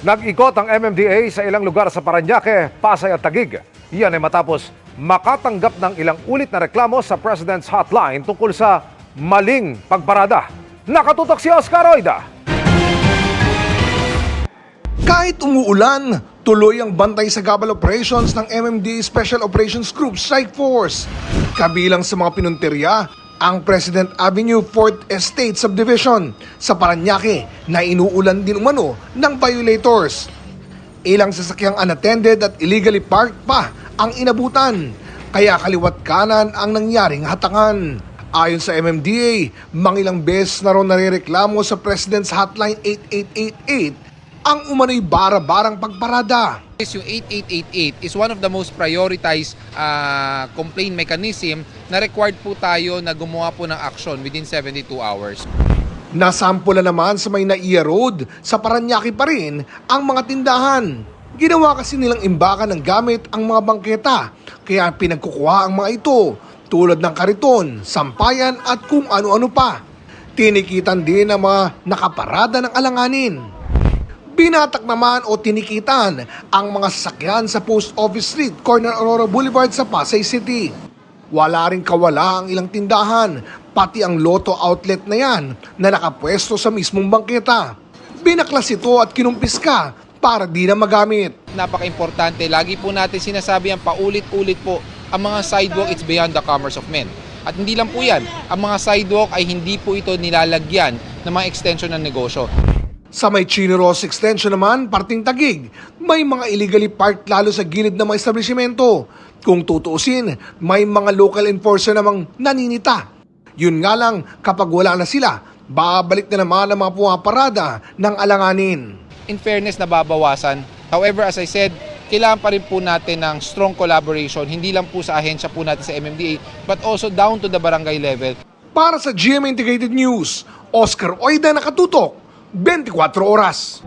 Nag-ikot ang MMDA sa ilang lugar sa Parañaque, Pasay at Taguig. Yan ay matapos makatanggap ng ilang ulit na reklamo sa President's Hotline tungkol sa maling pagparada. Nakatutok si Oscar Oida. Kahit umuulan, tuloy ang bantay sa gabal operations ng MMDA Special Operations Group Strike Force. Kabilang sa mga pinunteriya, ang President Avenue 4th Estate Subdivision sa Parañaque na inuulan din umano ng violators. Ilang sasakyang unattended at illegally parked pa ang inabutan, kaya kaliwat kanan ang nangyaring hatakan. Ayon sa MMDA, mangilang beses na raw narereklamo sa President's Hotline 8888 ang umano'y bara-barang pagparada. Yung 8888 is one of the most prioritized complaint mechanism na required po tayo na gumawa po ng action within 72 hours. Nasampula naman sa may Naiya Road sa Parañaque pa rin ang mga tindahan. Ginawa kasi nilang imbakan ng gamit ang mga bangketa, kaya pinagkukuha ang mga ito tulad ng kariton, sampayan at kung ano-ano pa. Tinikitan din ang mga nakaparada ng alanganin. Binatak naman o tinikitan ang mga sasakyan sa Post Office Street, Corner Aurora Boulevard sa Pasay City. Wala ring kawala ang ilang tindahan, pati ang Lotto outlet na yan na nakapwesto sa mismong bangketa. Binaklas ito at kinumpiska para di na magamit. Napaka-importante, lagi po natin sinasabi ang paulit-ulit po, ang mga sidewalk it's beyond the commerce of men. At hindi lang po yan, ang mga sidewalk ay hindi po ito nilalagyan ng mga extension ng negosyo. Sa may Chiniros Extension naman, parting Taguig, may mga illegally parked lalo sa gilid ng mga establishmento. Kung tutuusin, may mga local enforcer namang naninita. Yun nga lang, kapag wala na sila, babalik na naman ang mga pumaparada ng alanganin. In fairness, nababawasan. However, as I said, kailangan pa rin po natin ng strong collaboration, hindi lang po sa ahensya po natin sa MMDA, but also down to the barangay level. Para sa GMA Integrated News, Oscar Oida, nakatutok, 24 oras.